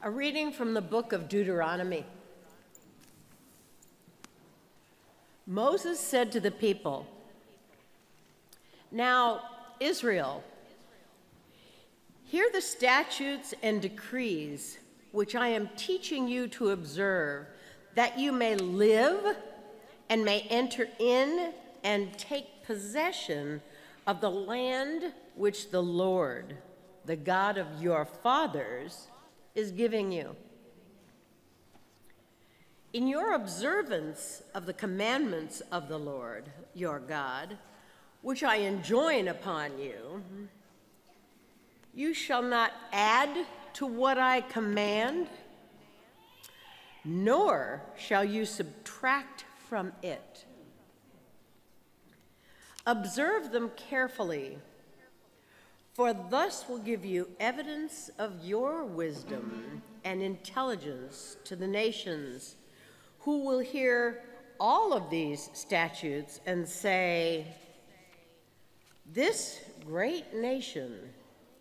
A reading from the book of Deuteronomy. Moses said to the people, "Now, Israel, hear the statutes and decrees which I am teaching you to observe, that you may live and may enter in and take possession of the land which the Lord, the God of your fathers, is giving you. In your observance of the commandments of the Lord, your God, which I enjoin upon you, you shall not add to what I command, nor shall you subtract from it. Observe them carefully, for thus will give you evidence of your wisdom and intelligence to the nations, who will hear all of these statutes and say, 'This great nation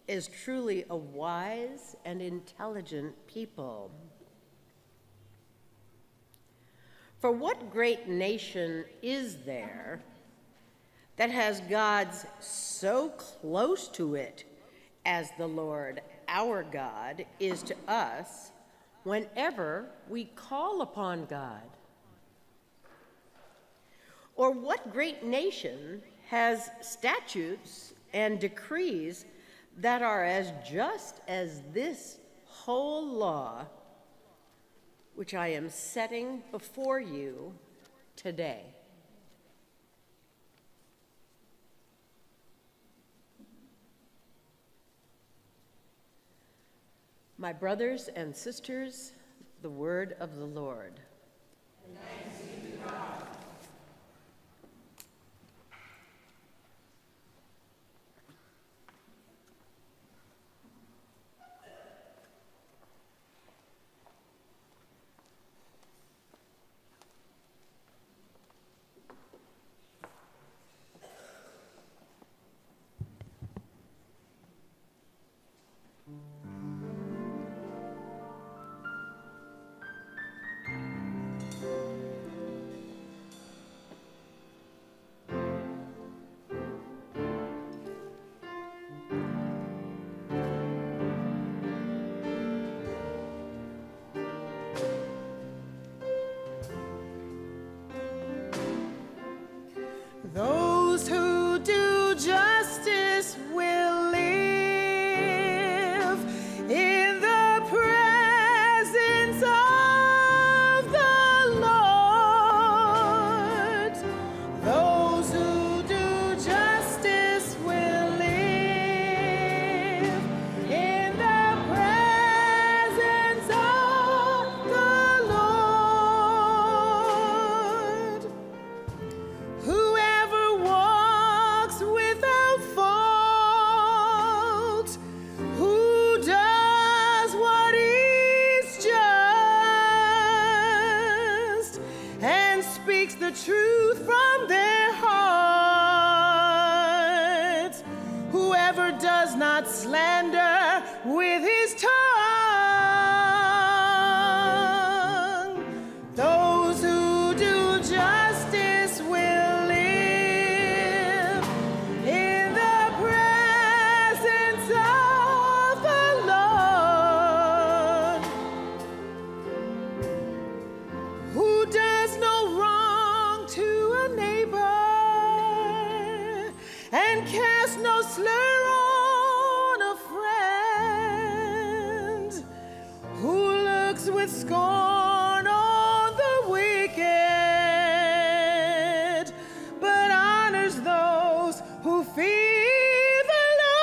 is truly a wise and intelligent people.' For what great nation is there that has gods so close to it as the Lord our God is to us whenever we call upon God? Or what great nation has statutes and decrees that are as just as this whole law, which I am setting before you today?" My brothers and sisters, the word of the Lord. Thanks be to God. Those who do justice will live in the presence of the Lord. Those who do justice will live in the presence of the Lord. Whoever walks without fault, who does what is just, and speaks the truth from their hearts, whoever does not slander with his tongue, those who do justice will live in the presence of the Lord. Who does no wrong to a neighbor and casts no slur on a friend, who looks with scorn on the wicked, but honors those who fear the Lord.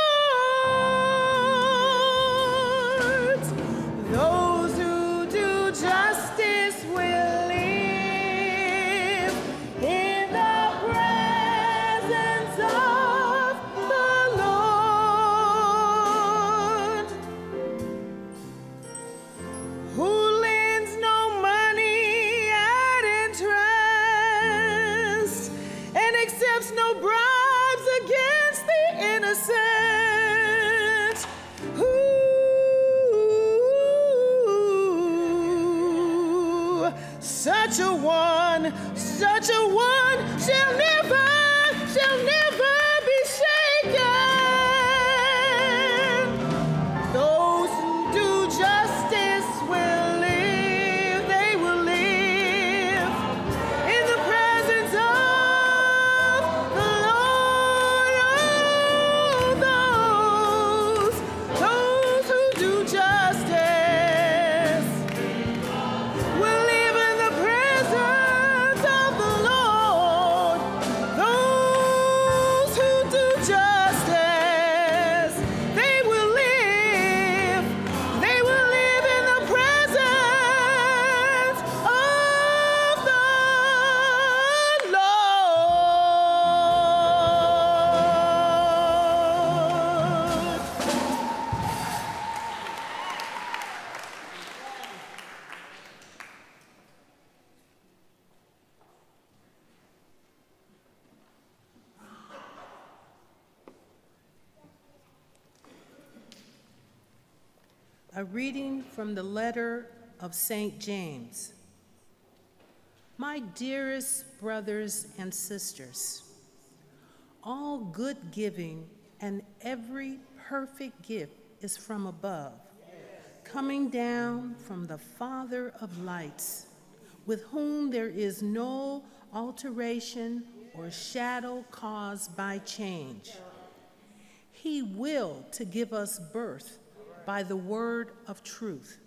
Those who do justice will live in the presence of the Lord. Who lends no money at interest and accepts no bribes against the innocent, who A reading from the letter of St. James. My dearest brothers and sisters, all good giving and every perfect gift is from above, coming down from the Father of lights, with whom there is no alteration or shadow caused by change. He willed to give us birth by the word of truth,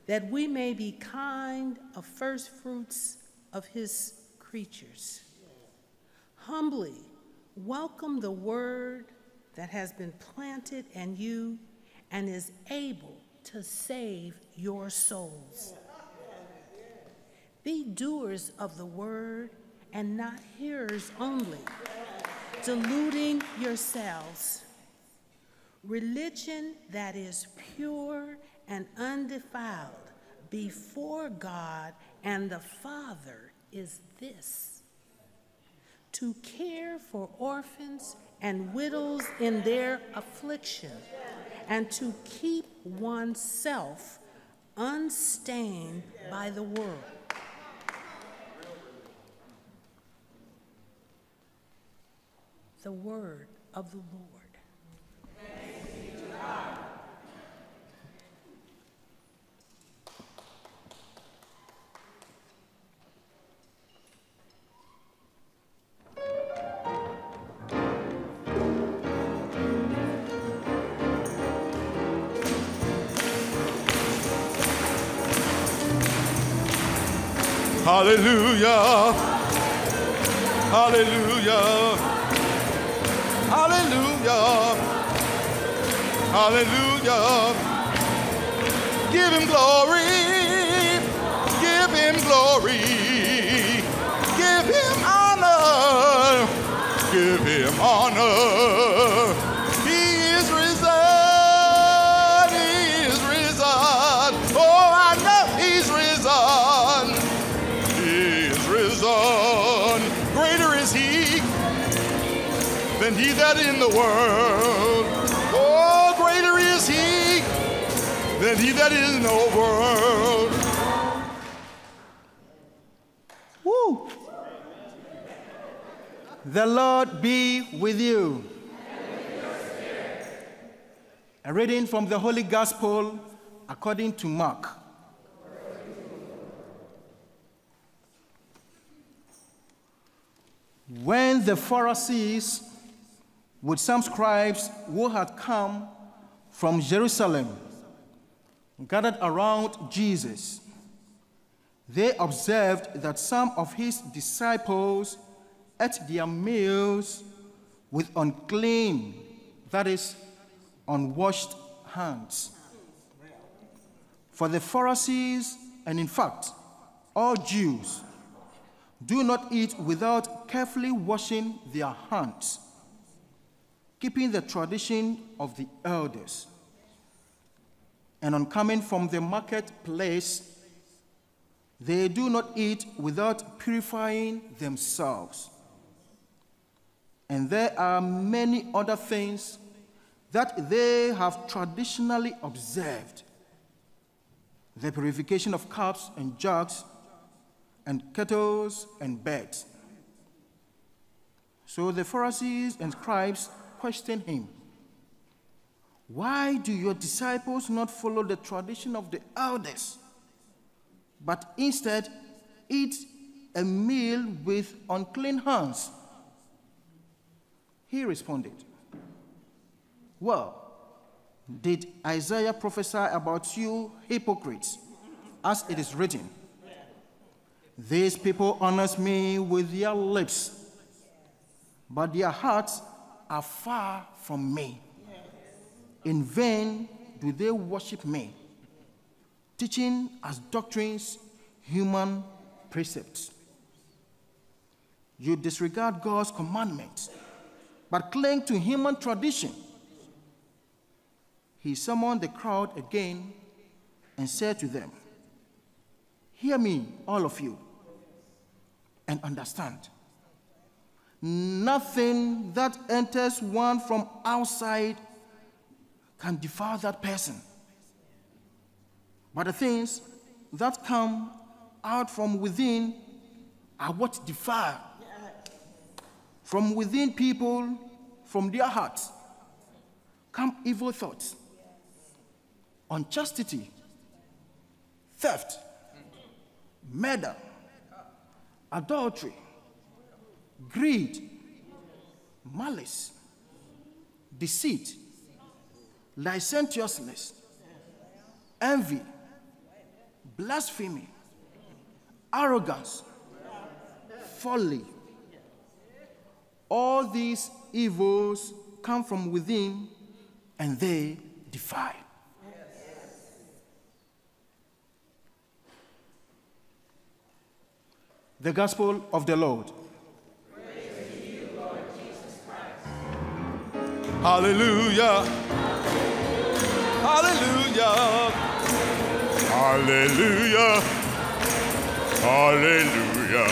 that we may be kind of first fruits of his creatures. Humbly welcome the word that has been planted in you and is able to save your souls. Be doers of the word and not hearers only, deluding yourselves. Religion that is pure and undefiled before God and the Father is this: to care for orphans and widows in their affliction, and to keep oneself unstained by the world. The word of the Lord. Thanks be to God. Hallelujah. Hallelujah. Hallelujah. Hallelujah. Give him glory. Give him glory. Give him honor. Give him honor. He is risen. He is risen. Oh, I know he's risen. He is risen. Greater is he than he that in the world. Oh, greater is he than he that is in the world. Woo! The Lord be with you. A reading from the Holy Gospel according to Mark. When the Pharisees, with some scribes who had come from Jerusalem, gathered around Jesus, they observed that some of his disciples ate their meals with unclean, that is, unwashed hands. For the Pharisees, and in fact, all Jews, do not eat without carefully washing their hands, keeping the tradition of the elders. And on coming from the marketplace, they do not eat without purifying themselves. And there are many other things that they have traditionally observed: the purification of cups and jugs, and kettles and beds. So the Pharisees and scribes questioned him, "Why do your disciples not follow the tradition of the elders, but instead eat a meal with unclean hands?" He responded, "Well, did Isaiah prophesy about you hypocrites, as it is written, 'These people honor me with their lips, but their hearts are far from me. In vain do they worship me, teaching as doctrines human precepts.' You disregard God's commandments, but cling to human tradition." He summoned the crowd again and said to them, "Hear me, all of you, and understand. Nothing that enters one from outside can defile that person. But the things that come out from within are what defile. From within people, from their hearts, come evil thoughts, unchastity, theft, murder, adultery, greed, malice, deceit, licentiousness, envy, blasphemy, arrogance, folly. All these evils come from within, and they defile. The Gospel of the Lord. Praise to you, Lord Jesus Christ. Hallelujah. Hallelujah. Hallelujah. Hallelujah.